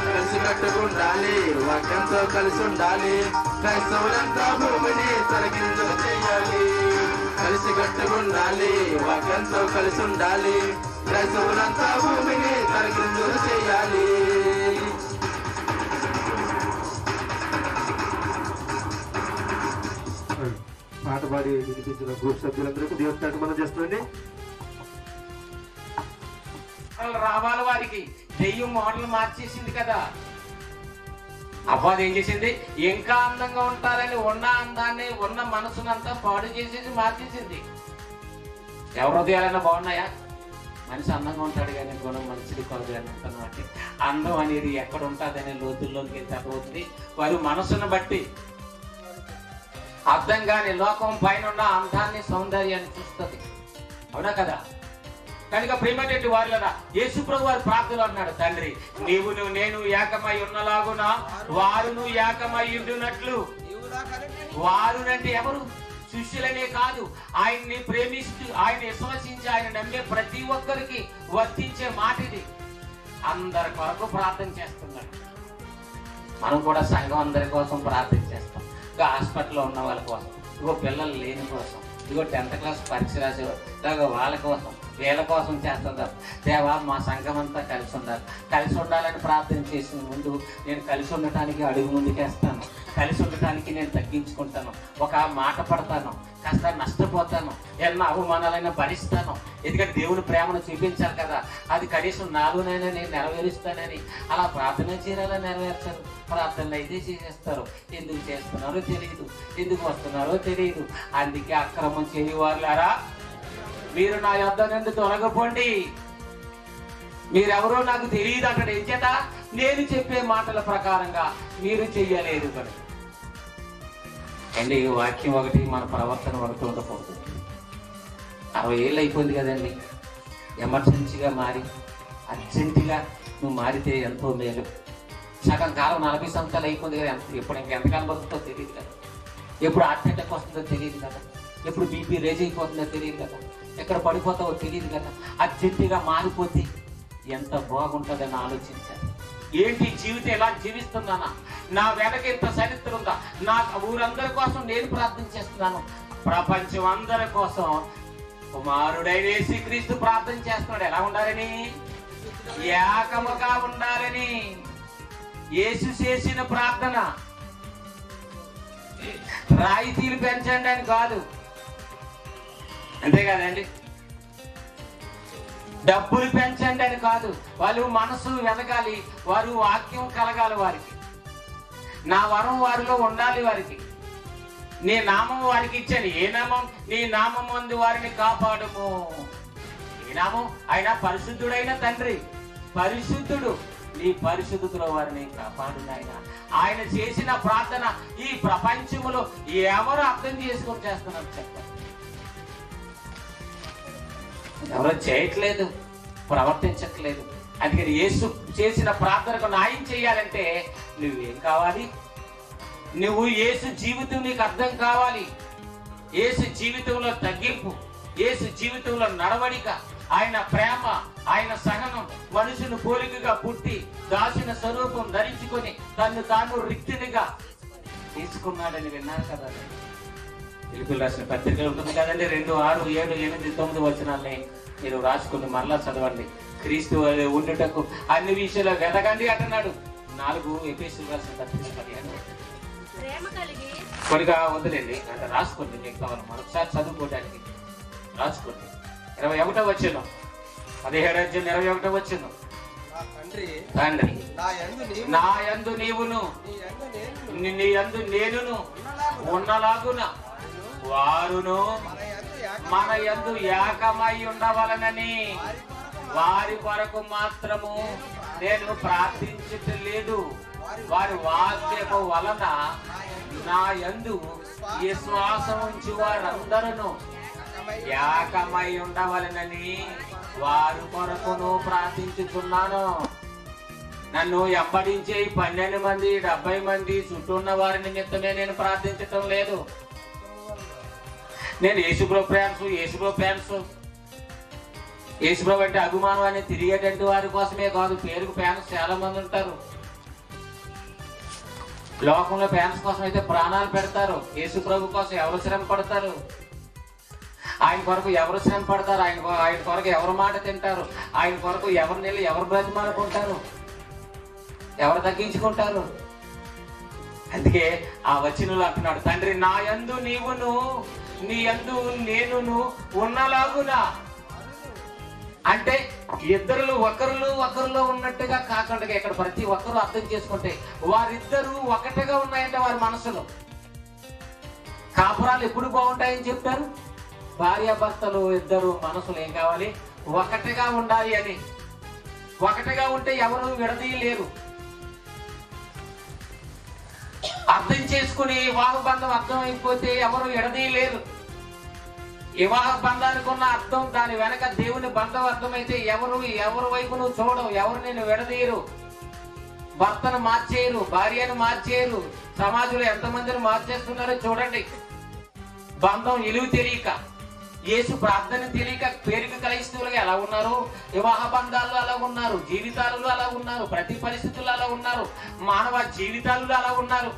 కలిసికట్టుకుండాలి, వాక్యంతో కలిసి ఉండాలి. క్రైస్తవులంతా భూమిని తొలగించలు చేయాలి. కలిసికట్టుకుండాలి, వాక్యంతో కలిసి ఉండాలి. క్రైస్తవులంతా భూమిని తొలగించలు చేయాలి. పాట పాడి వినిపించిన గ్రూప్ సభ్యులందరికీ దేవస్థానం మనం చేస్తుందండి. రావాలి వారికి దెయ్యం మోడల్ మార్చేసింది కదా. అపవాదం ఏం చేసింది? ఇంకా అందంగా ఉంటారని ఉన్న అందాన్ని ఉన్న మనసునంతా పాడు చేసేసి మార్చేసింది. ఎవరి హృదయాలైనా బాగున్నాయా? మనిషి అందంగా ఉంటాడు కానీ గుణం మనిషిది కాదు అని అంటున్నమాట. అందం అనేది ఎక్కడ ఉంటుందనే లోతుల్లోకి తగ్గవుతుంది. వారి మనసును బట్టి అర్థం కాని లోకం పైన ఉన్న అందాన్ని సౌందర్యాన్ని చూస్తుంది. అవునా కదా? కనుక ప్రేమటి వారులరా యేసు ప్రభు వారి ప్రార్థనలో అన్నాడు, తండ్రి నీవును నేను ఏకమై ఉన్నలాగున వారును ఏకమై ఉండునట్లు. వారునంటే ఎవరు? శిష్యులనే కాదు, ఆయన్ని ప్రేమిస్తూ ఆయన విశ్వసించి ఆయన నమ్మే ప్రతి ఒక్కరికి వర్తించే మాట ఇది. అందరి కొరకు ప్రార్థన చేస్తున్నాడు. మనం కూడా సంఘం అందరి కోసం ప్రార్థన చేస్తాం. ఇక హాస్పిటల్లో ఉన్న వాళ్ళ కోసం, ఇగో పిల్లలు లేని కోసం, ఇగో 10th క్లాస్ పరీక్ష రాసేవారు వాళ్ళ కోసం, వీళ్ళ కోసం చేస్తున్నారు. దేవా మా సంఘం అంతా కలిసి ఉండాలి. కలిసి ఉండాలని ప్రార్థన చేసిన ముందు నేను కలిసి ఉండటానికి అడుగు ముందుకేస్తాను. కలిసి ఉండటానికి నేను తగ్గించుకుంటాను. ఒక మాట పడతాను, కాస్త నష్టపోతాను, ఎన్నో అవమానాలైనా భరిస్తాను. ఎందుకంటే దేవుని ప్రేమను చూపించాలి కదా. అది కనీసం నాలోనైనా నేను నెరవేరుస్తానని అలా ప్రార్థన చేయాలా నెరవేర్చారు. ప్రార్థనలు అయితే చేసేస్తారు. ఎందుకు చేస్తున్నారో తెలియదు, ఎందుకు వస్తున్నారో తెలియదు. అందుకే అక్రమం చేయవారులారా మీరు నా యొద్ద నుండి తొలగిపోండి. మీరెవరో నాకు తెలియదు అంటాడు. ఏం చేత? నేను చెప్పే మాటల ప్రకారంగా మీరు చెయ్యలేదు కనుక. అండి ఈ వాక్యం ఒకటి, మన ప్రవర్తన ఒకటి ఉండకూడదు. 60 ఏళ్ళు అయిపోయింది కదండి. ఎమర్జెన్సీగా మారి అర్జెంటుగా నువ్వు మారితే ఎంతో మేలు. సగం కాలం 40 సంవత్సరాలు అయిపోయింది కదా. ఎప్పుడు ఎంతకాలం బతుకుతో తెలియదు కదా. ఎప్పుడు హార్ట్ అటాక్ వస్తుందో తెలియదు కదా. ఎప్పుడు బీపీ రేజ్ అయిపోతుందో తెలియదు కదా. ఎక్కడ పడిపోతావో తెలియదు కదా. అర్జెంటుగా మారిపోతే ఎంత బాగుంటుందని ఆలోచించాను. ఏంటి జీవితం ఎలా జీవిస్తున్నానా? నా వెనక ఇంత చరిత్ర ఉందా? నా ఊరందరి కోసం నేను ప్రార్థన చేస్తున్నాను. ప్రపంచం అందరి కోసం కుమారుడైన యేసుక్రీస్తు ప్రార్థన చేస్తున్నాడు. ఎలా ఉండాలని? ఏకముగా ఉండాలని. యేసు చేసిన ప్రార్థన రాయితీలు పెంచండి అని కాదు, అంతే కదండి. డబ్బులు పెంచండి అని కాదు. వాళ్ళు మనసు వెతకాలి, వారు వాక్యం కలగాలి. వారికి నా వరం వారిలో ఉండాలి. వారికి నీ నామం వారికి ఇచ్చాను. ఏ నామం? నీ నామం అందు వారిని కాపాడుము. ఏ నామం? ఆయన పరిశుద్ధుడైన తండ్రి, పరిశుద్ధుడు. నీ పరిశుద్ధులో వారిని కాపాడు నాయన. ఆయన చేసిన ప్రార్థన ఈ ప్రపంచంలో ఎవరు అర్థం చేసుకొని చేస్తున్నారు చెప్పండి? ఎవరో చేయట్లేదు, ప్రవర్తించట్లేదు. అందుకని యేసు చేసిన ప్రార్థనకు న్యాయం చేయాలంటే నువ్వేం కావాలి? నువ్వు యేసు జీవితం నీకు అర్థం కావాలి. యేసు జీవితంలో తగ్గింపు, యేసు జీవితంలో నడవడిక, ఆయన ప్రేమ, ఆయన సహనం, మనుషుని పోలికగా పుట్టి దాసిన స్వరూపం ధరించుకొని తను తాను రిక్తినిగా తీసుకున్నాడని విన్నారు కదా. పిలుపులు రాసిన పత్రికలు ఉంటుంది కదండి. 2, 6, 7, 8, 9 వచనాల్ని మీరు రాసుకుని మరలా చదవండి. క్రీస్తు ఉండుటకు అన్ని విషయాలు వెతకండి అంటున్నాడు. 4 ఎఫెసీయులు రాసిన పత్రిక 15. కొద్దిగా వదిలేండి అంటే రాసుకోండి. మీకు కావాలి మరొకసారి చదువుకోవడానికి రాసుకోండి. 21వ వచనం, 17వ అధ్యాయం 21వ వచనం. తండ్రి నా యందు నీవును నీ యందు నేనును ఉన్నలాగున వారును మన యందు ఏకమై ఉండవలనని వారి కొరకు మాత్రము నేను ప్రార్థించట్లేదు. వారి వాక్యము వలన నా యందు విశ్వాసం ఉంచి వారందరూ ఏకమై ఉండవలనని వారి కొరకును ప్రార్థించుతున్నాను. నన్ను ఎంబడించే 12 మంది 70 మంది చుట్టూ ఉన్న వారి నిమిత్తమే నేను ప్రార్థించటం లేదు. నేను యేసుప్రభు ఫ్యాన్స్ యేసుప్రభు అంటే అభిమానం అని తిరిగేటంటి వారి కోసమే కాదు. పేరుకు ఫ్యాన్స్ చాలా మంది ఉంటారు. లోకంలో ఫ్యాన్స్ కోసం అయితే ప్రాణాలు పెడతారు. యేసుప్రభు కోసం ఎవరు శ్రమ పడతారు? ఆయన కొరకు ఎవరు శ్రమ పడతారు? ఆయన కొరకు ఎవరు మాట తింటారు? ఆయన కొరకు ఎవరు నెల ఎవరు బ్రతిమాలుకుంటారు? ఎవరు తగ్గించుకుంటారు? అందుకే ఆ వచనంలో అంటున్నాడు, తండ్రి నా యందు నీవును నీ యందు నేనును ఉన్నలాగునా. అంటే ఇద్దరు ఒకరిలో ఉన్నట్టుగా కాకుండా ఇక్కడ ప్రతి ఒక్కరు అర్థం చేసుకుంటే వారిద్దరూ ఒకటిగా ఉన్నాయంటే వారి మనసులో. కాపురాలు ఎప్పుడు బాగుంటాయని చెప్తారు? భార్యాభర్తలు ఇద్దరు మనసులు ఏం కావాలి? ఒకటిగా ఉండాలి అని. ఒకటిగా ఉంటే ఎవరు విడదీయలేరు. అర్థం చేసుకుని వాహబంధం అర్థం అయిపోతే ఎవరు విడదీయలేరు. వివాహ బంధానికి ఉన్న అర్థం, దాని వెనక దేవుని బంధం అర్థమైతే ఎవరు వైపు నువ్వు చూడవు, ఎవరు నేను విడదీయరు. భర్తను మార్చేయరు, భార్యను మార్చేయరు. సమాజంలో ఎంతమందిని మార్చేస్తున్నారో చూడండి. బంధం విలువ తెలియక, యేసు ప్రార్థన తెలియక పేరుకు క్రైస్తవులుగా ఎలా ఉన్నారు, వివాహ బంధాల్లో అలా ఉన్నారు, జీవితాలలో అలా ఉన్నారు, ప్రతి పరిస్థితుల్లో అలా ఉన్నారు, మానవ జీవితాలలో అలా ఉన్నారు.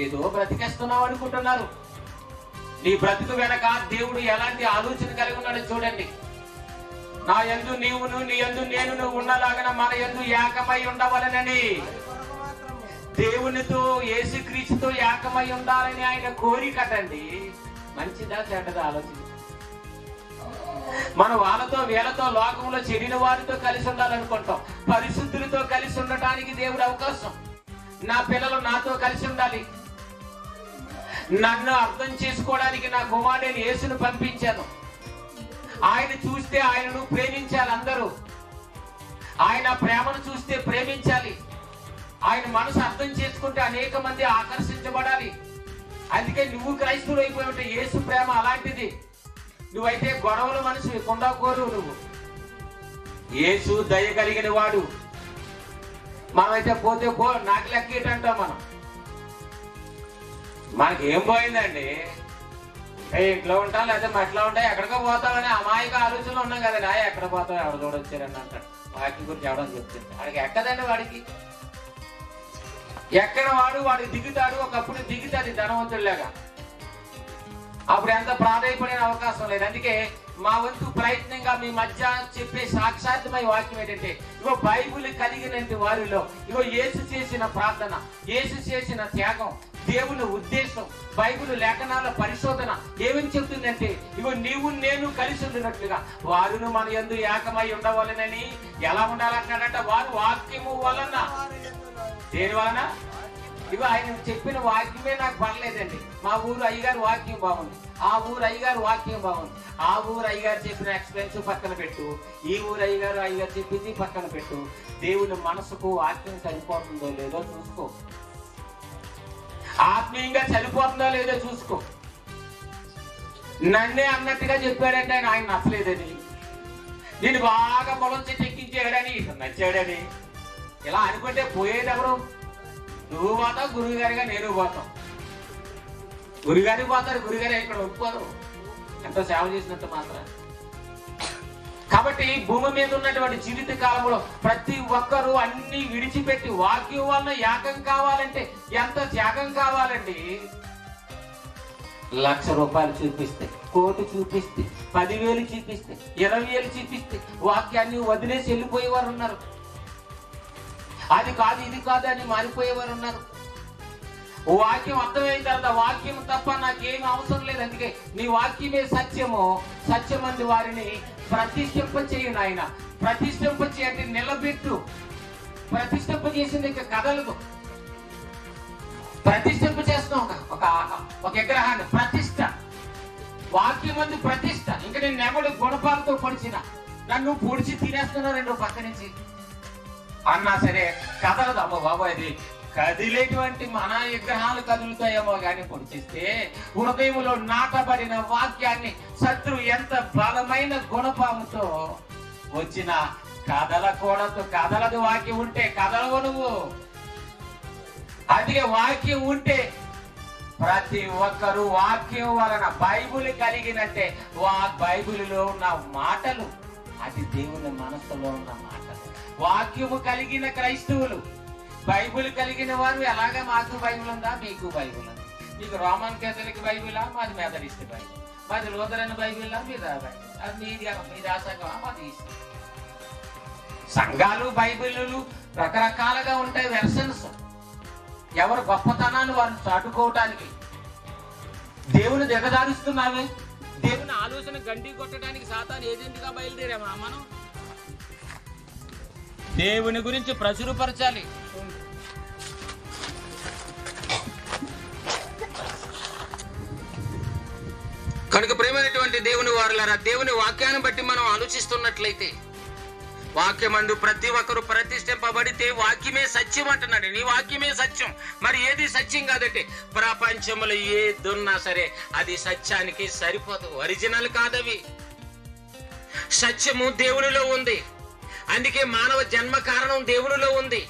ఏదో బ్రతికేస్తున్నావు అనుకుంటున్నారు. నీ బ్రతుకు వెనక దేవుడు ఎలాంటి ఆలోచన కలిగి ఉన్నాడో చూడండి. నా యందు నీవును, నీ యందు నేను నువ్వు ఉన్నలాగన మన యందు ఏకమై ఉండవలనని, దేవునితో యేసుక్రీస్తుతో ఏకమై ఉండాలని ఆయన కోరికటండి. మంచిదా చెడ్డదా ఆలోచన? మన వాళ్ళతో వీళ్ళతో లోకంలో చెడిన వారితో కలిసి ఉండాలనుకుంటాం. పరిశుద్ధులతో కలిసి ఉండటానికి దేవుడు అవకాశం. నా పిల్లలు నాతో కలిసి ఉండాలి. నన్ను అర్థం చేసుకోవడానికి నా కుమారుడైన యేసును పంపించాను. ఆయన చూస్తే ఆయనను ప్రేమించాలి అందరూ. ఆయన ప్రేమను చూస్తే ప్రేమించాలి. ఆయన మనసు అర్థం చేసుకుంటే అనేక మంది ఆకర్షించబడాలి. అందుకే నువ్వు క్రైస్తవుడు అయిపోయి యేసు ప్రేమ అలాంటిది. నువ్వైతే గొడవల మనిషి, కొండకోరు. నువ్వు యేసు దయ కలిగిన వాడు. మనమైతే పోతే నాకు లెక్కేటంటాం. మనకి ఏం పోయిందండి? ఇంట్లో ఉంటాం, లేదా మట్లో ఉంటాం, ఎక్కడికో పోతామని అమాయక ఆలోచనలు ఉన్నాం కదా. నా ఎక్కడ పోతాం, ఎవరు చూడొచ్చారని అంటాడు. వాకి గురించి ఎవడని చెప్తుంది. వాడికి ఎక్కదండి. వాడికి ఎక్కడ వాడు దిగుతాడు. ఒకప్పుడు దిగుతుంది ధనవంతుడిలాగా. అప్పుడు ఎంత ప్రాధాన్యపడిన అవకాశం లేదు. అందుకే మా వంతు ప్రయత్నంగా మీ మధ్య చెప్పే సాక్షాత్మయ వాక్యం ఏంటంటే, ఇగో బైబిల్ కలిగిన వారిలో ఇగో యేసు చేసిన ప్రార్థన, యేసు చేసిన త్యాగం, దేవుని ఉద్దేశం, బైబిల్ లేఖనాల పరిశోధన ఏమని చెప్తుందంటే, ఇగో నీవు నేను కలిసి ఉండినట్లుగా వారును మన యందు ఏకమై ఉండవాలనని. ఎలా ఉండాలంటాడంట? వారు వాక్యము వలన. దేని వలన? ఇగో ఆయన చెప్పిన వాక్యమే నాకు పర్లేదండి. మా ఊరు అయ్యగారు వాక్యం బాగుంది, ఆ ఊరు అయ్యగారు వాక్యం బాగుంది, ఆ ఊరు అయ్యగారు చెప్పిన ఎక్స్పీరియన్స్ పక్కన పెట్టు, ఈ ఊరు అయ్యగారు చెప్పింది పక్కన పెట్టు. దేవుని మనసుకు వాక్యం సరిపోతుందో లేదో చూసుకో. ఆత్మీయంగా సరిపోతుందో లేదో చూసుకో. నన్నే అన్నట్టుగా చెప్పాడంటే ఆయన నచ్చలేదని, నేను బాగా పొలం చెట్టు ఎక్కించాడని, నచ్చాడని ఇలా అనుకుంటే పోయేది ఎవరు? నువ్వు పోతావు, గురువు గారిగా నేను పోతాం. గురుగారికి పోతారు, గురుగారు ఇక్కడ ఒప్పుకోరు ఎంతో సేవ చేసినంత మాత్రం. కాబట్టి భూమి మీద ఉన్నటువంటి జీవిత కాలంలో ప్రతి ఒక్కరూ అన్ని విడిచిపెట్టి వాక్యం వలన ఏకం కావాలంటే ఎంత త్యాగం కావాలండి? 1,00,000 రూపాయలు చూపిస్తే, 1,00,00,000 చూపిస్తే, 10,000 చూపిస్తే, 20,000 చూపిస్తే వాక్యాన్ని వదిలేసి వెళ్ళిపోయేవారు ఉన్నారు. అది కాదు ఇది కాదు అని మారిపోయేవారు ఉన్నారు. వాక్యం అర్థమైన తర్వాత వాక్యం తప్ప నాకేం అవసరం లేదు. అందుకే నీ వాక్యమే సత్యము, సత్యమంది వారిని ప్రతిష్ఠింప చేయు నాయన. ప్రతిష్ఠింప చేయండి, నిలబెట్టు. ప్రతిష్ఠింప చేసింది ఇంకా కదలదు. ప్రతిష్ఠింప చేస్తున్నాం ఒక విగ్రహాన్ని, ప్రతిష్ఠ. వాక్యం మంది ప్రతిష్ఠ. ఇంకా నేను ఎవడు గుణపాలతో పొడిచిన, నన్ను పొడిచి తినేస్తున్నా రెండో పక్క నుంచి అన్నా సరే కదలదు. అమ్మ బాబు, అది కదిలేటువంటి మన విగ్రహాలు కదులుతాయేమో కానీ పొడిచిస్తే హృదయంలో నాటబడిన వాక్యాన్ని శత్రువు ఎంత బలమైన గుణపాముతో వచ్చిన కదలకూడదు. కదలదు. వాక్యం ఉంటే కదలవు నువ్వు. అందుకే వాక్యం ఉంటే ప్రతి ఒక్కరు వాక్యం వలన బైబిల్ కలిగినట్టే. బైబిల్లో ఉన్న మాటలు అది దేవుని మనసులో ఉన్న మాటలు. వాక్యము కలిగిన క్రైస్తవులు, బైబిల్ కలిగిన వారు ఎలాగా మాకు బైబిల్ ఉందా, మీకు బైబిల్ ఉంది. మీకు రోమన్ కేథలిక్ బైబిలా, మాది మెథడిస్ట్ బైబిల్, మాది లూథరన్ బైబిలా, మీద బైబిల్, అది మీది ఆ సంఘమా, మాది ఈస్ట్. సంఘాలు బైబిళ్ళు రకరకాలుగా ఉంటాయి, వెర్షన్స్. ఎవరు గొప్పతనాన్ని వారిని చాటుకోవటానికి దేవుని దిగజారుస్తున్నావే. దేవుని ఆలోచన గండి కొట్టడానికి సాతాను ఏజెంట్గా బయలుదేరామా మనం? దేవుని గురించి ప్రచురపరచాలి. కనుక ప్రేమైనటువంటి దేవుని వారులారా, దేవుని వాక్యాన్ని బట్టి మనం ఆలోచిస్తున్నట్లయితే వాక్యమందు ప్రతి ఒక్కరు ప్రతిష్ఠింపబడితే వాక్యమే సత్యం అంటున్నాడు. నీ వాక్యమే సత్యం. మరి ఏది సత్యం కాదంటే ప్రపంచంలో ఏదున్నా సరే అది సత్యానికి సరిపోదు, ఒరిజినల్ కాదవి. సత్యము దేవునిలో ఉంది. అందుకే మానవ జన్మ కారణం దేవునిలో ఉంది.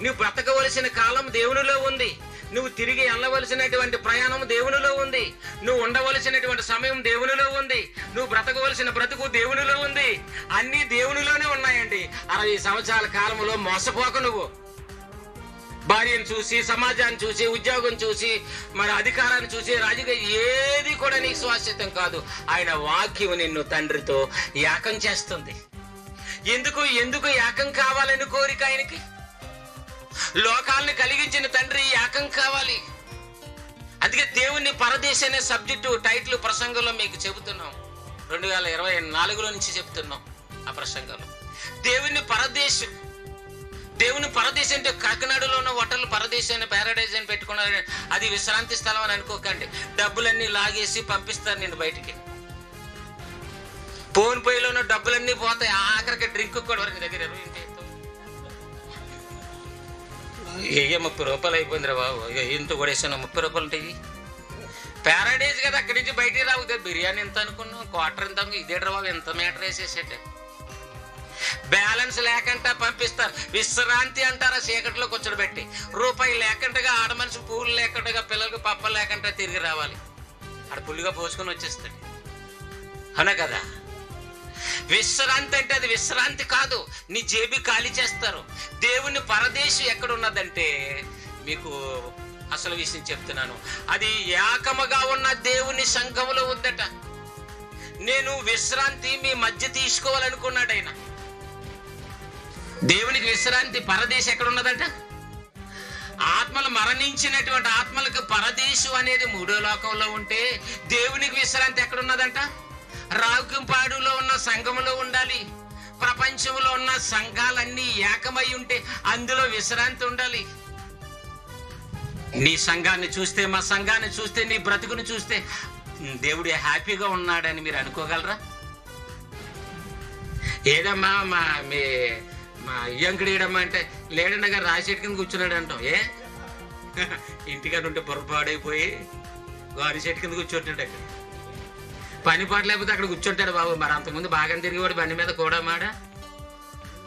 నువ్వు బ్రతకవలసిన కాలం దేవునిలో ఉంది. నువ్వు తిరిగి వెళ్ళవలసినటువంటి ప్రయాణం దేవునిలో ఉంది. నువ్వు ఉండవలసినటువంటి సమయం దేవునిలో ఉంది. నువ్వు బ్రతకవలసిన బ్రతుకు దేవునిలో ఉంది. అన్నీ దేవునిలోనే ఉన్నాయండి. 60 సంవత్సరాల కాలంలో మోసపోక నువ్వు భార్యను చూసి, సమాజాన్ని చూసి, ఉద్యోగం చూసి, మరి అధికారాన్ని చూసి, రాజకీయ ఏది కూడా నీకు శాశ్వతం కాదు. ఆయన వాక్యం నిన్ను తండ్రితో ఏకం చేస్తుంది. ఎందుకు ఏకం కావాలని కోరిక ఆయనకి? లోకాలను కలిగించిన తండ్రి ఏకం కావాలి. అందుకే దేవుణ్ణి పరదేశ్ అనే సబ్జెక్టు టైటిల్ ప్రసంగంలో మీకు చెబుతున్నాం. 2024లో నుంచి చెప్తున్నాం ఆ ప్రసంగంలో. దేవుని పరదేశ్ అంటే కాకినాడలో ఉన్న హోటల్ పరదేశ్ అని, ప్యారడైజ్ అని పెట్టుకున్నారు. అది విశ్రాంతి స్థలం అని అనుకోకండి. డబ్బులన్నీ లాగేసి పంపిస్తారు నేను బయటికి. ఫోన్ పేలో ఉన్న డబ్బులన్నీ పోతాయి. ఆఖరికి డ్రింక్ కూడా వరకు దగ్గర 30 రూపాయలు అయిపోయింది రా బాబు. ఇంత కొడేసాను 30 రూపాయలు ఉంటాయి. ప్యారడైజ్ కదా, అక్కడి నుంచి బయటికి రావు. బిర్యానీ ఎంత అనుకున్నాం, క్వార్టర్ ఎంత, ఇదేట్రా బాబు ఎంత మీటర్ వేసేసేట. బ్యాలెన్స్ లేకుండా పంపిస్తారు. విశ్రాంతి అంటారా చీకట్లో కూర్చోబెట్టి. రూపాయి లేకుండా ఆడ మనిషి, పూలు లేకుండా పిల్లలకు పప్పలు లేకుండా తిరిగి రావాలి. ఆడ పుల్లిగా పోసుకొని వచ్చేస్తాడు. అవునా కదా? విశ్రాంతి అంటే అది విశ్రాంతి కాదు, నీ జేబీ ఖాళీ చేస్తారు. దేవుని పరదేశం ఎక్కడున్నదంటే మీకు అసలు విషయం చెప్తున్నాను. అది ఏకముగా ఉన్న దేవుని సంఘములో ఉందట. నేను విశ్రాంతి మీ మధ్య తీసుకోవాలనుకున్నాడు ఆయన. దేవునికి విశ్రాంతి పరదేశం ఎక్కడున్నదట? ఆత్మలు మరణించినటువంటి ఆత్మలకు పరదేశం అనేది 3వ లోకంలో ఉంటే దేవునికి విశ్రాంతి ఎక్కడున్నదంట? రావుకంపాడులో ఉన్న సంఘములో ఉండాలి. ప్రపంచంలో ఉన్న సంఘాలన్నీ ఏకమై ఉంటే అందులో విశ్రాంతి ఉండాలి. నీ సంఘాన్ని చూస్తే, మా సంఘాన్ని చూస్తే, నీ బ్రతుకుని చూస్తే దేవుడు హ్యాపీగా ఉన్నాడని మీరు అనుకోగలరా? ఏదమ్మా మా ఇయ్యంకుడేడమ్మా అంటే లేడన్న గారు రాసేటి కింద కూర్చున్నాడు అంటాం. ఇంటికాడ ఉంటే పొరపాడైపోయి గారి చెట్టు కింద కూర్చుంటాడు. అక్కడ పని పాట లేకపోతే అక్కడ కూర్చుంటాడు బాబు. మరి అంతకుముందు బాగా తిరిగేవాడు బండి మీద కూడా మాడ.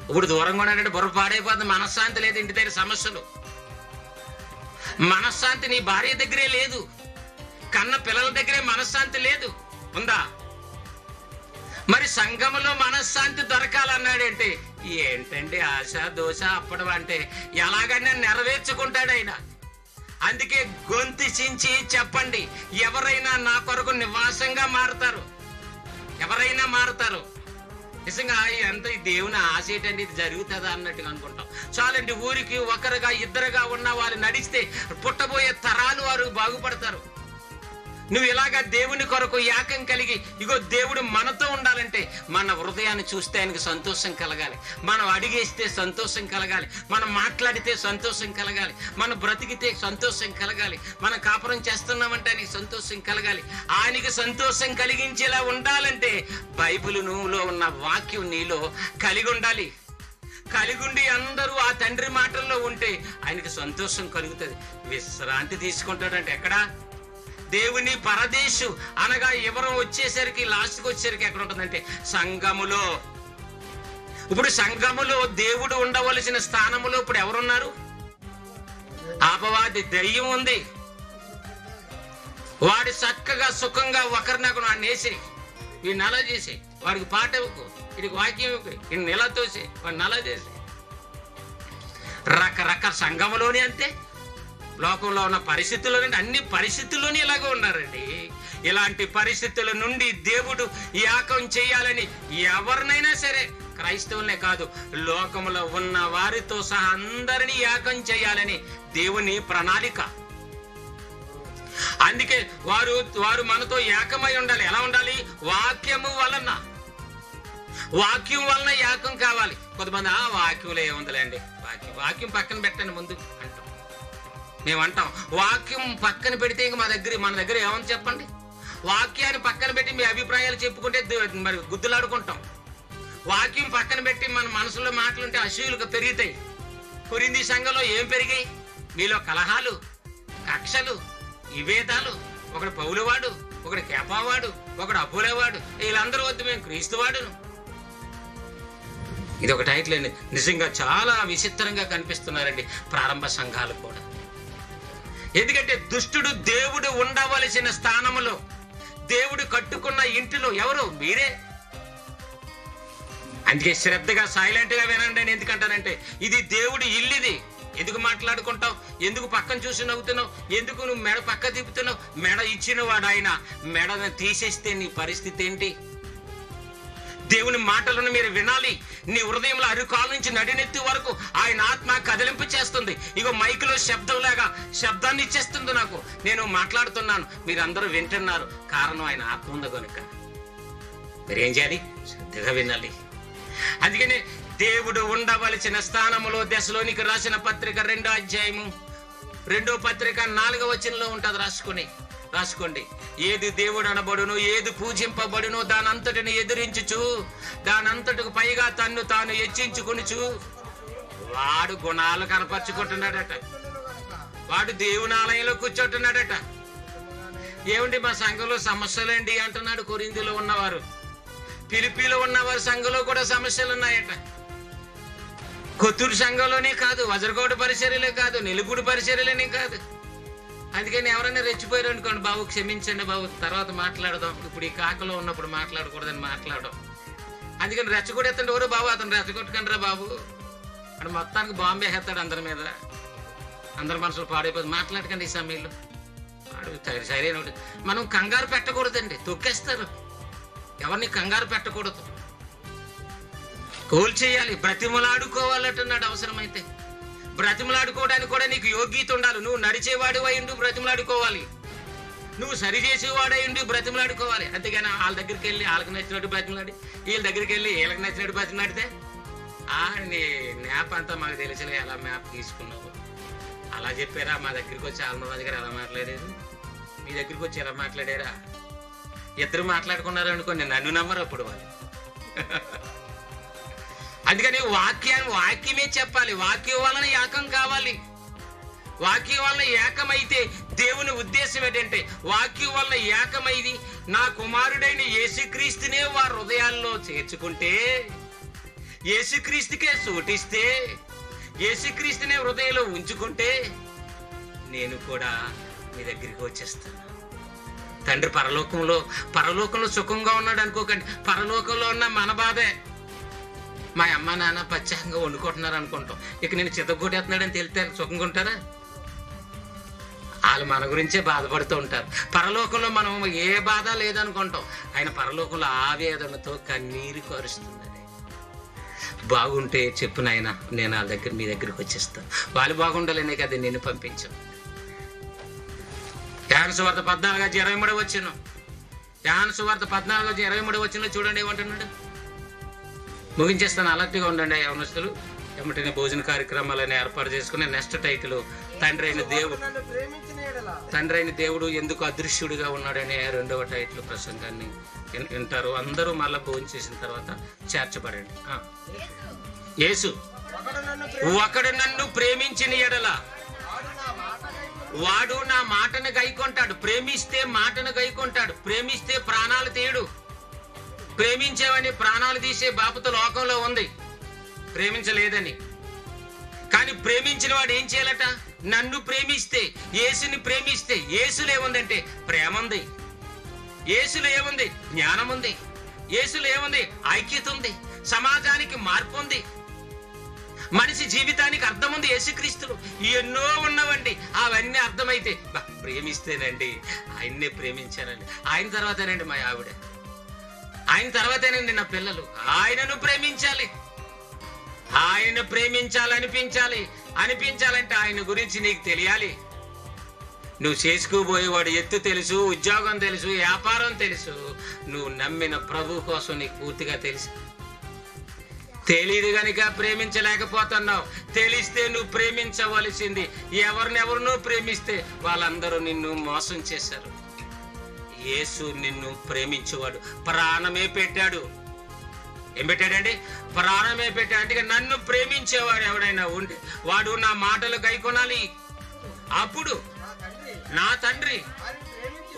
ఇప్పుడు దూరంగా ఉన్నాడంటే బుర్ర పాడైపోతుంది. మనశ్శాంతి లేదు, ఇంటి దగ్గర సమస్యలు. మనశ్శాంతి నీ భార్య దగ్గరే లేదు, కన్న పిల్లల దగ్గరే మనశ్శాంతి లేదు. ఉందా? మరి సంఘములో మనశ్శాంతి దొరకాలన్నాడంటే ఏంటంటే ఆశ, దోశ, అప్పడం అంటే ఎలాగైనా నెరవేర్చుకుంటాడు ఆయన. అందుకే గొంతు చించి చెప్పండి, ఎవరైనా నా కొరకు నివాసంగా మారుతారు. ఎవరైనా మారుతారు. నిజంగా ఎంత దేవుని ఆశ ఏంటండి, ఇది జరుగుతుందా అన్నట్టుగా అనుకుంటాం. చాలండి, ఊరికి ఒకరుగా ఇద్దరుగా ఉన్న వాళ్ళు నడిస్తే పుట్టబోయే తరాలు వారు బాగుపడతారు. నువ్వు ఇలాగా దేవుని కొరకు ఏకం కలిగి, ఇగో దేవుడు మనతో ఉండాలంటే మన హృదయాన్ని చూస్తే ఆయనకు సంతోషం కలగాలి. మనం అడిగేస్తే సంతోషం కలగాలి. మనం మాట్లాడితే సంతోషం కలగాలి. మనం బ్రతికితే సంతోషం కలగాలి. మనం కాపురం చేస్తున్నామంటే ఆయనకి సంతోషం కలగాలి. ఆయనకి సంతోషం కలిగించేలా ఉండాలంటే బైబిల్ నువ్వులో ఉన్న వాక్యం నీలో కలిగి ఉండాలి. కలిగుండి అందరూ ఆ తండ్రి మాటల్లో ఉంటే ఆయనకి సంతోషం కలుగుతుంది. విశ్రాంతి తీసుకుంటాడంటే ఎక్కడా? దేవుని పరదేశు అనగా ఎవరు వచ్చేసరికి, లాస్ట్కి వచ్చేసరికి ఎక్కడ ఉంటుందంటే సంఘములో. ఇప్పుడు సంఘములో దేవుడు ఉండవలసిన స్థానములో ఇప్పుడు ఎవరున్నారు? అపవాది దెయ్యం ఉంది. వాడు చక్కగా సుఖంగా ఒకరినొకరు వాడిని వేసి, వీడిని అలా చేసి, వాడికి పాట ఇవ్వకు, వీడికి వాక్యం ఇవ్వకు, వీడిని నెల తోసి, వాడిని అలా చేసి, రకరకాల సంఘములోనే అంతే. లోకంలో ఉన్న పరిస్థితుల్లో, అన్ని పరిస్థితుల్లోనే ఇలాగ ఉన్నారండి. ఇలాంటి పరిస్థితుల నుండి దేవుడు ఏకం చేయాలని ఎవరినైనా సరే, క్రైస్తవులనే కాదు, లోకంలో ఉన్న వారితో సహా అందరినీ ఏకం చేయాలని దేవుని ప్రణాళిక. అందుకే వారు మనతో ఏకమై ఉండాలి. ఎలా ఉండాలి? వాక్యము వలన. వాక్యం వలన ఏకం కావాలి. కొంతమంది వాక్యంలో ఏముందిలేండి, వాక్యం పక్కన పెట్టండి ముందు అంటాం. మేమంటాం వాక్యం పక్కన పెడితే ఇంక మన దగ్గర ఏమని చెప్పండి. వాక్యాన్ని పక్కన పెట్టి మీ అభిప్రాయాలు చెప్పుకుంటే మరి గుద్దులాడుకుంటాం. వాక్యం పక్కన పెట్టి మన మనసులో మాటలుంటే అసూయలుగా పెరుగుతాయి. కొరింథీ సంఘంలో ఏం పెరిగాయి? మీలో కలహాలు, కక్షలు, విభేదాలు. ఒకడు పౌలువాడు, ఒకడు కేపావాడు, ఒకడు అపోలేవాడు. వీళ్ళందరూ వద్దు, మేము క్రీస్తువాడును. ఇది ఒక టైటిల్ అండి. నిజంగా చాలా విచిత్రంగా కనిపిస్తున్నారండి ప్రారంభ సంఘాలు కూడా. ఎందుకంటే దుష్టుడు దేవుడు ఉండవలసిన స్థానంలో, దేవుడు కట్టుకున్న ఇంటిలో ఎవరు? మీరే. అందుకే శ్రద్ధగా సైలెంట్ గా వినండి. నేను ఎందుకంటానంటే ఇది దేవుడి ఇల్లుది. ఎందుకు మాట్లాడుకుంటావు? ఎందుకు పక్కన చూసి నవ్వుతున్నావు? ఎందుకు నువ్వు మెడ పక్క తిప్పుతున్నావు? మెడ ఇచ్చిన వాడు ఆయన. మెడను తీసేస్తే నీ పరిస్థితి ఏంటి? దేవుని మాటలను మీరు వినాలి. నీ హృదయంలో అరుకాల నుంచి నడినెత్తి వరకు ఆయన ఆత్మ కదిలింపు చేస్తుంది. ఇగో మైకులో శబ్దంలాగా శబ్దాన్ని ఇచ్చేస్తుంది నాకు. నేను మాట్లాడుతున్నాను, మీరందరూ వింటున్నారు. కారణం ఆయన ఆత్మ ఉంది కనుక. మీరేం చేయాలి? శ్రద్ధగా వినాలి. అందుకనే దేవుడు ఉండవలసిన స్థానములో దశలోనికి రాసిన పత్రిక 2వ అధ్యాయము 2వ పత్రిక 4వ వచనంలో ఉంటుంది. రాసుకోండి. ఏది దేవుడు అనబడును, ఏది పూజింపబడును దానంతటిని ఎదిరించుచు, దానంతటికి పైగా తన్ను తాను హెచ్చించుకొనుచు వాడు గుణాలు కనపరుచుకుంటున్నాడట. వాడు దేవుని ఆలయంలో కూర్చోటున్నాడట. ఏమండి మా సంఘంలో సమస్యలేండి అంటున్నాడు కొరింథీలో ఉన్నవారు. ఫిలిప్పీలో ఉన్నవారు సంఘంలో కూడా సమస్యలు ఉన్నాయట. కొత్తూరు సంఘంలోనే కాదు, వజ్రకోట పరిచర్యలే కాదు, నిలుగుడు పరిచర్యలేనే కాదు. అందుకని ఎవరైనా రెచ్చిపోయారు అనుకోండి, బాబు క్షమించండి బాబు, తర్వాత మాట్లాడదాం, ఇప్పుడు ఈ కాకలో ఉన్నప్పుడు మాట్లాడకూడదని మాట్లాడడం. అందుకని రెచ్చగొడేస్తాడు. ఎవరు బాబు అతను రెచ్చగొట్టుకండి రా బాబు అని మొత్తానికి బాంబే వేస్తాడు అందరి మీద. అందరి మనసులు పాడైపోతుంది. మాట్లాడకండి ఈ సమయంలో. వాడు సరైన. మనం కంగారు పెట్టకూడదండి, తొక్కేస్తారు. ఎవరిని కంగారు పెట్టకూడదు. కోల్ చేయాలి, బ్రతిమలాడుకోవాలంటున్నాడు. అవసరమైతే బ్రతిమలాడుకోవడానికి కూడా నీకు యోగ్యత ఉండాలి. నువ్వు నడిచేవాడు అయ్యుండి బ్రతిమలాడుకోవాలి, నువ్వు సరిచేసేవాడు అయ్యుండి బ్రతిమలాడుకోవాలి. అంతేగాని వాళ్ళ దగ్గరికి వెళ్ళి వాళ్ళకి నచ్చినట్టు బ్రతిమలాడి, వీళ్ళ దగ్గరికి వెళ్ళి వీళ్ళకి నచ్చినట్టు బ్రతిమలాడితే నీ మ్యాప్ అంతా మాకు తెలిసిలే, ఎలా మ్యాప్ తీసుకున్నావు అలా చెప్పారా? మా దగ్గరికి వచ్చి ఆల్మరాజు గారు ఎలా మాట్లాడారు, మీ దగ్గరికి వచ్చి ఎలా మాట్లాడారా? ఇద్దరు మాట్లాడుకున్నారు అనుకోండి, నన్ను నమ్మరు అప్పుడు వాళ్ళు. అందుకని వాక్యమే చెప్పాలి. వాక్యం వలన ఏకం కావాలి. వాక్యం వలన ఏకమైతే దేవుని ఉద్దేశం ఏంటంటే, వాక్యం వలన ఏకమైది నా కుమారుడైన యేసుక్రీస్తునే వారి హృదయాల్లో చేర్చుకుంటే, యేసుక్రీస్తుకే సూటిస్తే, యేసుక్రీస్తునే హృదయంలో ఉంచుకుంటే నేను కూడా మీ దగ్గరికి వచ్చేస్తాను. తండ్రి పరలోకంలో సుఖంగా ఉన్నాడు అనుకోకండి. పరలోకంలో ఉన్న మన బాధే. మా అమ్మ నాన్న పచ్చంగా వండుకుంటున్నారు అనుకుంటాం. ఇక నేను చితగొట్టేస్తున్నాడని తెలితే సుఖంగా ఉంటారా? వాళ్ళు మన గురించే బాధపడుతూ ఉంటారు. పరలోకంలో మనం ఏ బాధ లేదనుకుంటాం. ఆయన పరలోకంలో ఆవేదనతో కన్నీరు కరుస్తుందని. బాగుంటే చెప్పు నాయన, నేను వాళ్ళ దగ్గర మీ దగ్గరికి వచ్చేస్తాను. వాళ్ళు బాగుండాలనే కదా నేను పంపించాను. యోహాను సువార్త 14:23 వచనం. యోహాను సువార్త 14:23 వచనంలో చూడండి ఏమంటున్నాడు. ముగించేస్తాను, అలర్ట్గా ఉండండి యవనస్తులు. ఏమంటే భోజన కార్యక్రమాలను ఏర్పాటు చేసుకుని నెక్స్ట్ టైటిల్ తండ్రి అయిన దేవుడు ఎందుకు అదృశ్యుడిగా ఉన్నాడనే 2వ టైటిల్ ప్రసంగాన్ని వింటారు. అందరూ మళ్ళా భోజనం చేసిన తర్వాత చేర్చబడండి. యేసు ఒకడు నన్ను ప్రేమించిన ఎడల వాడు నా మాటను గైకొంటాడు. ప్రేమిస్తే మాటను గైకొంటాడు. ప్రేమిస్తే ప్రాణాలు తీయడు. ప్రేమించేవని ప్రాణాలు తీసే బాపత లోకంలో ఉంది, ప్రేమించలేదని. కానీ ప్రేమించిన వాడు ఏం చేయాలట? నన్ను ప్రేమిస్తే, యేసుని ప్రేమిస్తే. యేసులో ఏముందంటే ప్రేమ ఉంది. యేసులో ఏముంది? జ్ఞానం ఉంది. యేసులో ఏముంది? ఐక్యత ఉంది. సమాజానికి మార్పు ఉంది. మనిషి జీవితానికి అర్థం ఉంది యేసుక్రీస్తులు. ఎన్నో ఉన్నవండి. అవన్నీ అర్థమైతే ప్రేమిస్తేనండి ఆయన్నే ప్రేమించానండి. ఆయన తర్వాతేనండి మా ఆవిడ, ఆయన తర్వాతేనండి నా పిల్లలు. ఆయనను ప్రేమించాలి. ఆయన అనిపించాలంటే ఆయన గురించి నీకు తెలియాలి. నువ్వు చేసుకోబోయేవాడు ఎత్తు తెలుసు, ఉద్యోగం తెలుసు, వ్యాపారం తెలుసు. నువ్వు నమ్మిన ప్రభు కోసం నీకు పూర్తిగా తెలుసు. తెలీదు గనుక ప్రేమించలేకపోతున్నావు. తెలిస్తే నువ్వు ప్రేమించవలసింది. ఎవరినెవరినో ప్రేమిస్తే వాళ్ళందరూ నిన్ను మోసం చేశారు. యేసు నిన్ను ప్రేమించేవాడు, ప్రాణమే పెట్టాడు. ఏం పెట్టాడండి? ప్రాణమే పెట్టాడు. అంటే నన్ను ప్రేమించేవాడు ఎవడైనా ఉంటే వాడు నా మాటలు గైకొనాలి. అప్పుడు నా తండ్రి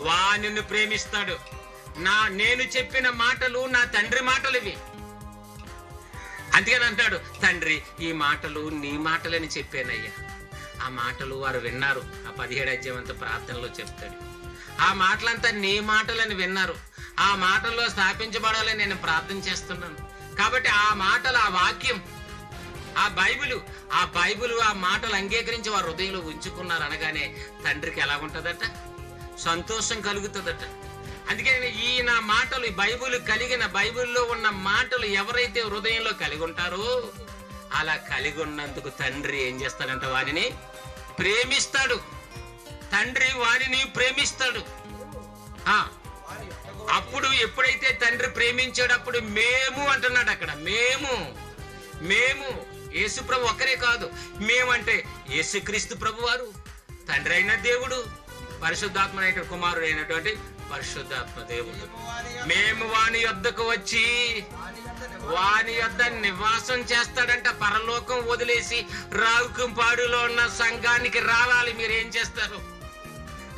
వానిని ప్రేమిస్తాడు. నేను చెప్పిన మాటలు నా తండ్రి మాటలు ఇవి. అందుకని అంటాడు, తండ్రి ఈ మాటలు నీ మాటలని చెప్పానయ్యా. ఆ మాటలు వారు విన్నారు. ఆ 17వ అధ్యాయం అంతా ప్రార్థనలో చెప్తాడు. ఆ మాటలంతా నీ మాటలని విన్నారు. ఆ మాటల్లో స్థాపించబడాలని నేను ప్రార్థన చేస్తున్నాను. కాబట్టి ఆ మాటలు, ఆ వాక్యం, ఆ బైబిలు ఆ మాటలు అంగీకరించి వారు హృదయంలో ఉంచుకున్నారు అనగానే తండ్రికి ఎలా ఉంటుందట? సంతోషం కలుగుతుందట. అందుకని ఈయన మాటలు, బైబిల్లో ఉన్న మాటలు ఎవరైతే హృదయంలో కలిగి ఉంటారో అలా కలిగి ఉన్నందుకు తండ్రి ఏం చేస్తాడంట? వారిని ప్రేమిస్తాడు. తండ్రి వారిని ప్రేమిస్తాడు. అప్పుడు ఎప్పుడైతే తండ్రి ప్రేమించాడు అప్పుడు మేము అంటున్నాడు. అక్కడ మేము యేసు ప్రభు ఒక్కరే కాదు, మేమంటే యేసుక్రీస్తు ప్రభు వారు, తండ్రి అయిన దేవుడు, పరిశుద్ధాత్మ కుమారుడు అయినటువంటి పరిశుద్ధాత్మ దేవుడు. మేము వాని యొద్దకు వచ్చి వాని యొద్ద నివాసం చేస్తాడంట. పరలోకం వదిలేసి రావుకుంపాడులో ఉన్న సంఘానికి రావాలి. మీరేం చేస్తారు?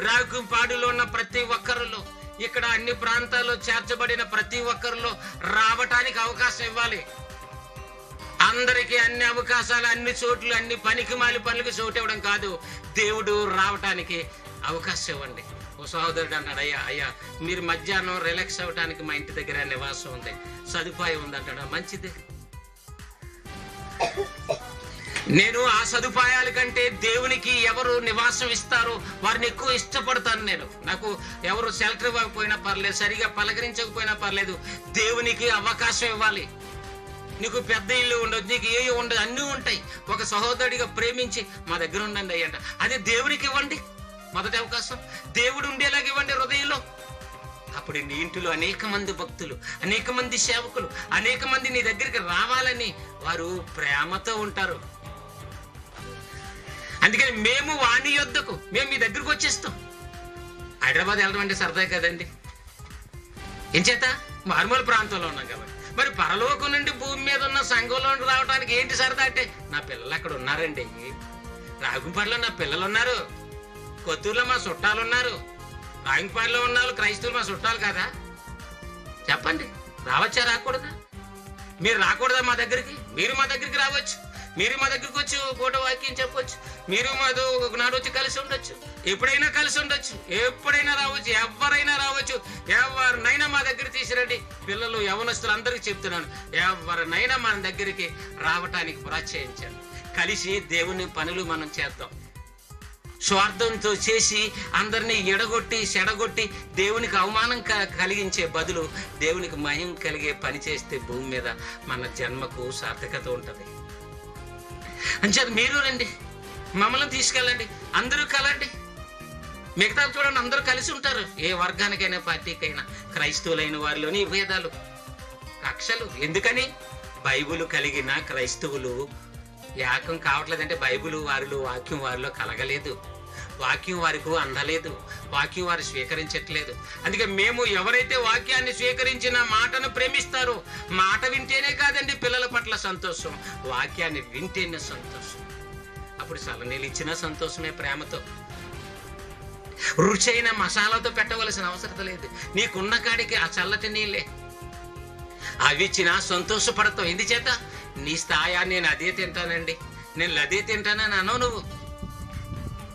రావుకుంపాడులో ఉన్న ప్రతి ఒక్కరిలో, ఇక్కడ అన్ని ప్రాంతాల్లో చేర్చబడిన ప్రతి ఒక్కరిలో రావటానికి అవకాశం ఇవ్వాలి. అందరికీ అన్ని అవకాశాలు, అన్ని చోట్లు, అన్ని పనికిమాలి పనులకు చోటు ఇవ్వడం కాదు, దేవుడు రావటానికి అవకాశం ఇవ్వండి. ఓ సహోదరుడు అన్నాడు, అయ్యా మీరు మధ్యాహ్నం రిలాక్స్ అవ్వడానికి మా ఇంటి దగ్గర నివాసం ఉంది, సదుపాయం ఉంది అంటాడు. మంచిది. నేను ఆ సదుపాయాల కంటే దేవునికి ఎవరు నివాసం ఇస్తారో వారిని ఎక్కువ ఇష్టపడతాను. నాకు ఎవరు షెల్టర్ ఇవ్వకపోయినా పర్లేదు, సరిగా పలకరించకపోయినా పర్లేదు, దేవునికి అవకాశం ఇవ్వాలి. నీకు పెద్ద ఇల్లు ఉండదు, నీకు ఏ ఉండదు, అన్నీ ఉంటాయి. ఒక సహోదరుడిగా ప్రేమించి మా దగ్గర ఉండండి అయ్యంట. అదే దేవునికి ఇవ్వండి మొదటి అవకాశం. దేవుడు ఉండేలాగా ఇవ్వండి హృదయంలో. అప్పుడు నీ ఇంటిలో అనేక మంది భక్తులు, అనేక మంది సేవకులు, అనేక మంది నీ దగ్గరికి రావాలని వారు ప్రేమతో ఉంటారు. అందుకని మేము వాణి యొద్దకు, మేము మీ దగ్గరకు వచ్చేస్తాం. హైదరాబాద్ వెళ్ళడం అంటే సరదా కదండి. ఏం చేత? మారుమూల ప్రాంతంలో ఉన్నాం కాబట్టి. మరి పరలోకం నుండి భూమి మీద ఉన్న సంఘంలో రావడానికి ఏంటి సరదా అంటే, నా పిల్లలు అక్కడ ఉన్నారండి, రాగుంపాడులో నా పిల్లలు ఉన్నారు, కొత్తూరులో మా చుట్టాలు ఉన్నారు, రాగుంపాడులో ఉన్న వాళ్ళు క్రైస్తవులు మా చుట్టాలు కదా. చెప్పండి, రావచ్చా రాకూడదా? మీరు రాకూడదా మా దగ్గరికి? మీరు మా దగ్గరికి రావచ్చు. మీరు మా దగ్గరికి వచ్చి పూట వాక్యం చెప్పవచ్చు. మీరు మాతో ఒకనాడు వచ్చి కలిసి ఉండొచ్చు, ఎప్పుడైనా కలిసి ఉండొచ్చు, ఎప్పుడైనా రావచ్చు, ఎవరైనా రావచ్చు. ఎవరినైనా మా దగ్గర తీసుకురండి. పిల్లలు, యవనస్తులు అందరికీ చెప్తున్నాను, ఎవరినైనా మన దగ్గరికి రావటానికి ప్రోత్సహించండి. కలిసి దేవుని పనులు మనం చేద్దాం. స్వార్థంతో చేసి అందరినీ ఎడగొట్టి చెడగొట్టి దేవునికి అవమానం కలిగించే బదులు దేవునికి మహిమ కలిగే పని చేస్తే భూమి మీద మన జన్మకు సార్థకత ఉంటుంది. అంచేత మీరు రండి, మమ్మల్ని తీసుకెళ్ళండి, అందరూ కలండి. మిగతా చూడండి, అందరూ కలిసి ఉంటారు. ఏ వర్గానికైనా పార్టీకైనా. క్రైస్తవులైన వారిలోని భేదాలు, కక్షలు ఎందుకని? బైబిల్ కలిగిన క్రైస్తవులు ఏకం కావట్లేదంటే బైబిల్ వారిలో, వాక్యం వారిలో కలగలేదు, వాక్యం వారికి అందలేదు, వాక్యం వారు స్వీకరించట్లేదు. అందుకే మేము ఎవరైతే వాక్యాన్ని స్వీకరించిన మాటను ప్రేమిస్తారో, మాట వింటేనే కాదండి పిల్లల పట్ల సంతోషం, వాక్యాన్ని వింటేనే సంతోషం. అప్పుడు చల్లనీళ్ళు ఇచ్చిన సంతోషమే ప్రేమతో. రుచైన మసాలాతో పెట్టవలసిన అవసరం లేదు. నీకున్న కాడికి ఆ చల్లటి నీళ్ళే, అవి ఇచ్చినా సంతోషపడతావు. ఎందుచేత? నీ స్థాయా నేను అదే తింటానండి, నేను అదే తింటానని అనవు నువ్వు.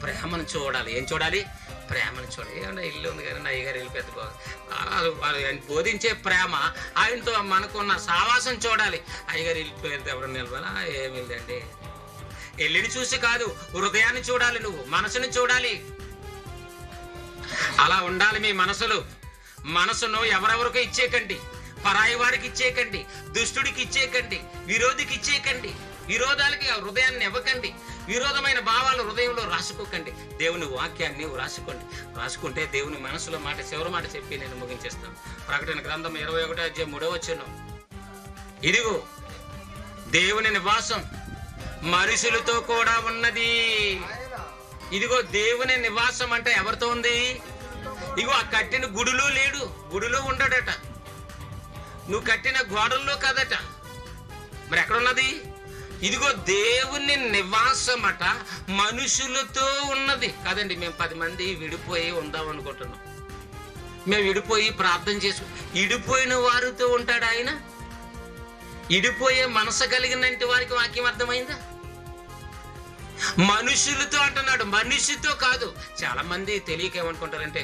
ప్రేమను చూడాలి. ఏం చూడాలి? ప్రేమను చూడాలి. ఏమన్నా ఇల్లు ఉంది కానీ అయ్యగారు వెళ్ళి పెద్ద ఆయన బోధించే ప్రేమ, ఆయనతో మనకున్న సావాసం చూడాలి. అయ్యగారు వెళ్ళిపోయేది ఎవరు నిలవాలా? ఏమి వెళ్ళండి, వెళ్ళిని చూసి కాదు, హృదయాన్ని చూడాలి, నువ్వు మనసుని చూడాలి. అలా ఉండాలి మీ మనసును ఎవరెవరికి ఇచ్చేకండి, పరాయి వారికి ఇచ్చేకండి, దుష్టుడికి ఇచ్చేకండి, విరోధికి ఇచ్చేకండి, విరోధాలకి హృదయాన్ని ఇవ్వకండి, విరోధమైన భావాలు హృదయంలో రాసుకోకండి. దేవుని వాక్యాన్ని రాసుకోండి. రాసుకుంటే దేవుని మనసులో మాట, చివరి మాట చెప్పి నేను ముగించేస్తాను. ప్రకటన గ్రంథం 21:3 ఇదిగో దేవుని నివాసం మనుషులతో కూడా ఉన్నది. ఇదిగో దేవుని నివాసం అంటే ఎవరితో ఉంది? ఇగో ఆ కట్టిన గుడిలో లేడు, గుడిలో ఉండడట. నువ్వు కట్టిన గోడల్లో కాదట. మరి ఎక్కడున్నది? ఇదిగో దేవుని నివాసం అట, మనుషులతో ఉన్నది కాదండి. మేము 10 మంది విడిపోయి ఉందాం అనుకుంటున్నాం. మేము విడిపోయి ప్రార్థన చేసు, విడిపోయిన వారితో ఉంటాడు ఆయన. విడిపోయే మనసు కలిగినంటి వారికి వాక్యం అర్థమైందా? మనుషులతో అంటున్నాడు, మనిషితో కాదు. చాలా మంది తెలియక ఏమనుకుంటారంటే,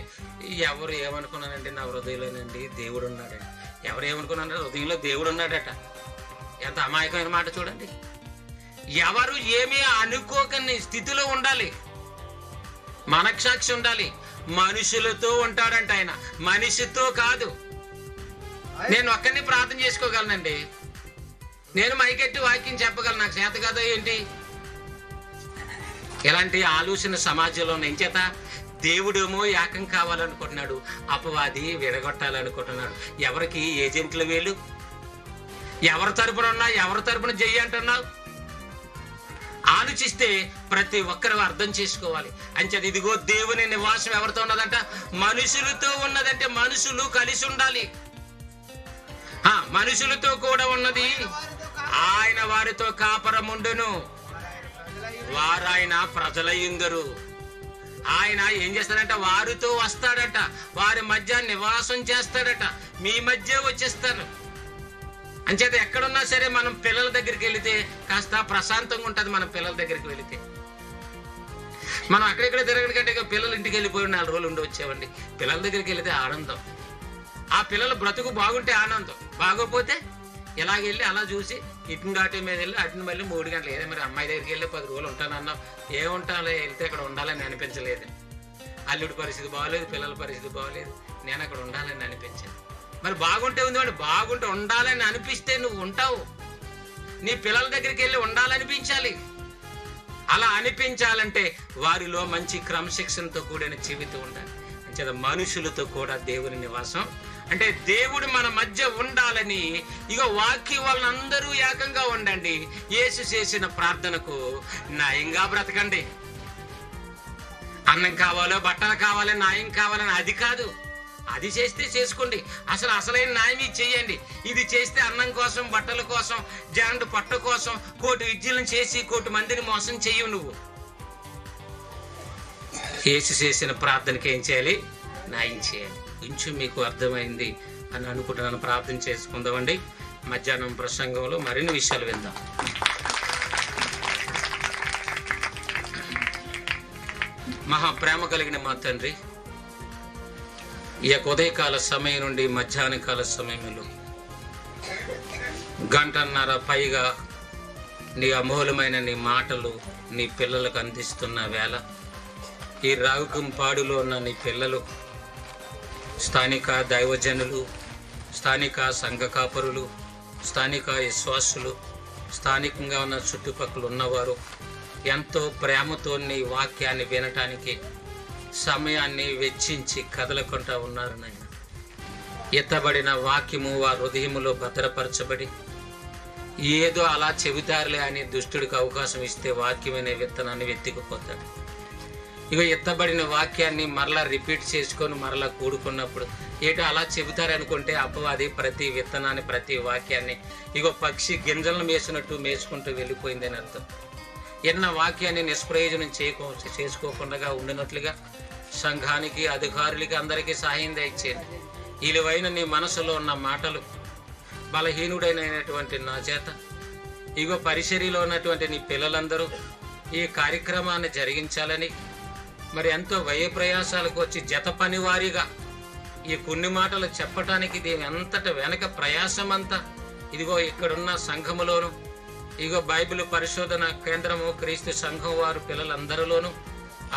ఎవరు ఏమనుకున్నానండి, నా హృదయంలోనండి దేవుడు ఉన్నాడండి. ఎవరు ఏమనుకున్నారంటే హృదయంలో దేవుడు ఉన్నాడట. ఎంత అమాయకమైన మాట చూడండి. ఎవరు ఏమీ అనుకోకని స్థితిలో ఉండాలి, మనక్షాక్షి ఉండాలి. మనుషులతో ఉంటాడంట ఆయన, మనిషితో కాదు. నేను ఒక్కరిని ప్రార్థన చేసుకోగలనండి, నేను మైకెట్టి వాక్యం చెప్పగలను, నాకు చేత కదా ఏంటి? ఇలాంటి ఆలోచన సమాజంలో ఏం చేత దేవుడేమో ఏకం కావాలనుకుంటున్నాడు, అపవాది విడగొట్టాలనుకుంటున్నాడు. ఎవరికి ఏజెంట్ల వేలు? ఎవరి తరపున ఉన్నా ఎవరి తరపున చెయ్యి అంటున్నావు? ఆలోచిస్తే ప్రతి ఒక్కరు అర్థం చేసుకోవాలి. అంచేది ఇదిగో దేవుని నివాసం ఎవరితో ఉన్నదంట? మనుషులతో ఉన్నదంటే మనుషులు కలిసి ఉండాలి. మనుషులతో కూడా ఉన్నది. ఆయన వారితో కాపరముండును, వారు ఆయన ప్రజలయ్యుందరు. ఆయన ఏం చేస్తాడంట? వారితో వస్తాడట, వారి మధ్య నివాసం చేస్తాడట, మీ మధ్య వచ్చేస్తారు. అంచేత ఎక్కడున్నా సరే మనం పిల్లల దగ్గరికి వెళితే కాస్త ప్రశాంతంగా ఉంటుంది. మనం పిల్లల దగ్గరికి వెళితే మనం అక్కడెక్కడ తిరగడం కంటే పిల్లలు ఇంటికి వెళ్ళిపోయి 4 రోజులు ఉండి వచ్చేవండి. పిల్లల దగ్గరికి వెళితే ఆనందం. ఆ పిల్లల బ్రతుకు బాగుంటే ఆనందం, బాగోపోతే ఇలాగెళ్ళి అలా చూసి ఇటుని దాటి మీద వెళ్ళి అటుని మళ్ళీ 3 గంటలు. ఏదో మరి అమ్మాయి దగ్గరికి వెళ్ళి 10 రోజులు ఉంటానన్నావు, ఏముంటాలో వెళ్తే అక్కడ ఉండాలని అనిపించలేదు. అల్లుడి పరిస్థితి బాగోలేదు, పిల్లల పరిస్థితి బాగోలేదు, నేను అక్కడ ఉండాలని అనిపించింది. మరి బాగుంటే ఉంది వాడి, బాగుంటే ఉండాలని అనిపిస్తే నువ్వు ఉంటావు. నీ పిల్లల దగ్గరికి వెళ్ళి ఉండాలనిపించాలి. అలా అనిపించాలంటే వారిలో మంచి క్రమశిక్షణతో కూడిన జీవితం ఉండాలి. అంచేత మనుషులతో కూడా దేవుని నివాసం అంటే దేవుడు మన మధ్య ఉండాలని ఇక వాక్యం వాళ్ళందరూ ఏకంగా ఉండండి. యేసు చేసిన ప్రార్థనకు న్యాయంగా బ్రతకండి. అన్నం కావాలో బట్టలు కావాలో న్యాయం కావాలని అది కాదు. అది చేస్తే చేసుకోండి, అసలైన న్యాయం ఇది చెయ్యండి. ఇది చేస్తే అన్నం కోసం బట్టల కోసం జాండు పట్ట కోసం కోటి విద్యలను చేసి కోటి మందిని మోసం చెయ్యవు నువ్వు. యేసు చేసిన ప్రార్థనకి ఏం చేయాలి? న్యాయం చేయాలి. కొంచెం మీకు అర్థమైంది అని అనుకుంటున్నాను. ప్రార్థన చేసుకుందామండి. మధ్యాహ్నం ప్రసంగంలో మరిన్ని విషయాలు విందాం. మహా ప్రేమ కలిగిన మా తండ్రి, ఈ ఉదయకాల సమయం నుండి మధ్యాహ్న కాల సమయంలో 1.5 గంటల పైగా నీ అమూలమైన నీ మాటలు నీ పిల్లలకు అందిస్తున్న వేళ, ఈ రావుకంపాడులో ఉన్న నీ పిల్లలు, స్థానిక దైవజనులు, స్థానిక సంఘ కాపరులు, స్థానిక విశ్వాసులు, స్థానికంగా ఉన్న చుట్టుపక్కల ఉన్నవారు ఎంతో ప్రేమతో నీ వాక్యాన్ని వినటానికి సమయాన్ని వెచ్చించి కదలకుండా ఉన్నారు నాయన. ఎత్తబడిన వాక్యము వారి హృదయములో భద్రపరచబడి ఏదో అలా చెబుతారులే అని దుష్టుడికి అవకాశం ఇస్తే వాక్యమనే విత్తనాన్ని వెతికిపోతాడు. ఇక ఎత్తబడిన వాక్యాన్ని మరలా రిపీట్ చేసుకొని మరలా కూడుకున్నప్పుడు ఏటో అలా చెబుతారనుకుంటే అపవాది ప్రతి విత్తనాన్ని ప్రతి వాక్యాన్ని ఇగో పక్షి గింజలను మేసినట్టు మేసుకుంటూ వెళ్ళిపోయిందని అర్థం. ఎన్న వాక్యాన్ని నిష్ప్రయోజనం చేసుకోకుండా ఉండినట్లుగా సంఘానికి అధికారులకి అందరికీ సహాయం దయచేయండి. ఇలువైన నీ మనసులో ఉన్న మాటలు బలహీనుడైనటువంటి నా చేత ఇగో పరిచర్యలో ఉన్నటువంటి నీ పిల్లలందరూ ఈ కార్యక్రమాన్ని జరిగించాలని మరి ఎంతో వ్యయ ప్రయాసాలకు వచ్చి జత పనివారిగా ఈ కొన్ని మాటలు చెప్పటానికి దీని అంతట వెనక ప్రయాసం అంతా ఇదిగో ఇక్కడున్న సంఘములోను ఇగో బైబిల్ పరిశోధన కేంద్రము క్రీస్తు సంఘం వారు పిల్లలందరిలోనూ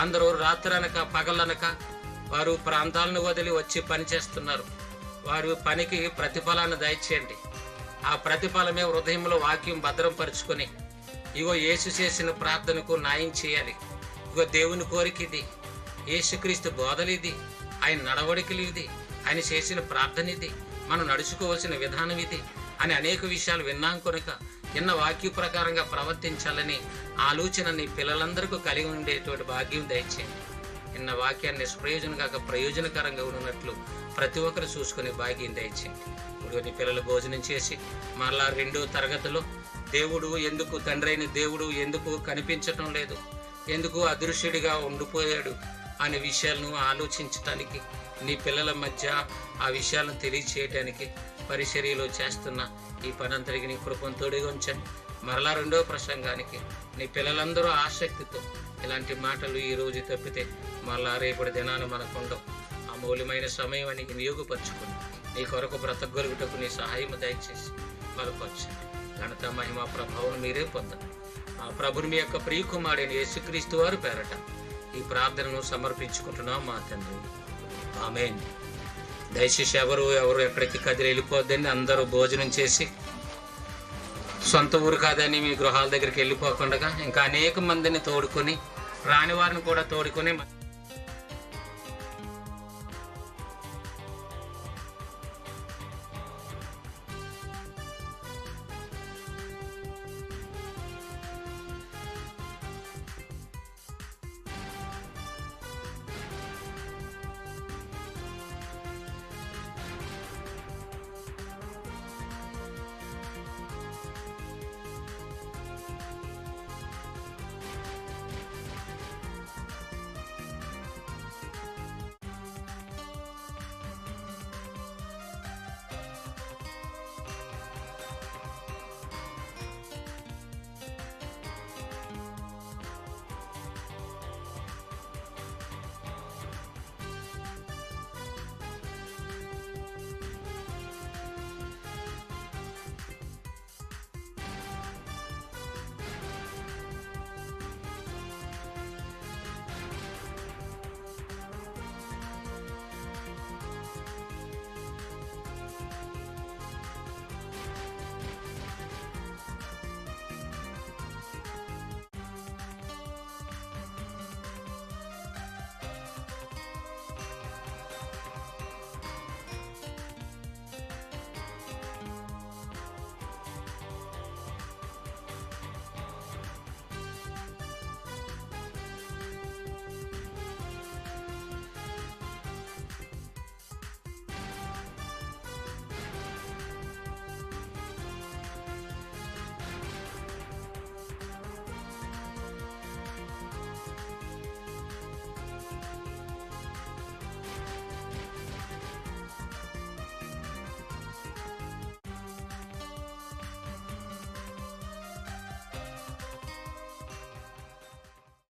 అందరూ రాత్రనక పగలనక వారు ప్రాంతాలను వదిలి వచ్చి పనిచేస్తున్నారు. వారు పనికి ప్రతిఫలాన్ని దయచేయండి. ఆ ప్రతిఫలమే హృదయంలో వాక్యం భద్రం పరుచుకొని ఇగో యేసు చేసిన ప్రార్థనకు న్యాయం చేయాలి. ఇగో దేవుని కోరిక ఇది, యేసుక్రీస్తు బోధలు ఇది, ఆయన నడవడికలు ఇది, ఆయన చేసిన ప్రార్థన ఇది, మనం నడుచుకోవాల్సిన విధానం ఇది అని అనేక విషయాలు విన్నాం కనుక ఎన్న వాక్య ప్రకారంగా ప్రవర్తించాలని ఆలోచన నీ పిల్లలందరికీ కలిగి ఉండేటువంటి భాగ్యం దయచేయండి. ఎన్న వాక్యాన్ని నిష్ప్రయోజనం కాక ప్రయోజనకరంగా ఉన్నట్లు ప్రతి ఒక్కరు చూసుకునే భాగ్యం దయచేయండి. ఇప్పుడు నీ పిల్లలు భోజనం చేసి మరలా 2వ తరగతిలో దేవుడు ఎందుకు, తండ్రి అయిన దేవుడు ఎందుకు కనిపించటం లేదు, ఎందుకు అదృశ్యుడిగా ఉండిపోయాడు అనే విషయాలను ఆలోచించటానికి, నీ పిల్లల మధ్య ఆ విషయాలను తెలియచేయటానికి పరిచర్యలో చేస్తున్న ఈ పనంతరికి నీ కృపను తోడుగా ఉంచండి. మరలా 2వ ప్రసంగానికి నీ పిల్లలందరూ ఆసక్తితో ఇలాంటి మాటలు ఈ రోజు తప్పితే మరలా రేపటి దినాన్ని మనకుండవు. అమూల్యమైన సమయం అని వినియోగపరచుకుని నీ కొరకు బ్రతకగలుగుటకు నీ సహాయం దయచేసి బలపరచండి. ఘనత, మహిమ, ప్రభావం మీరే పొందండి. ఆ ప్రభుని మీ యొక్క ప్రియకుమారుడైన యేసుక్రీస్తు వారి పేరట ఈ ప్రార్థనను సమర్పించుకుంటున్నాం మా తండ్రి. ఆమేన్. దయచేసి ఎవరు ఎక్కడికి కదిలి వెళ్ళిపోద్దండి. అందరూ భోజనం చేసి సొంత ఊరు కాదని మీ గృహాల దగ్గరికి వెళ్ళిపోకుండా ఇంకా అనేక మందిని తోడుకొని, రాని వారిని కూడా తోడుకొని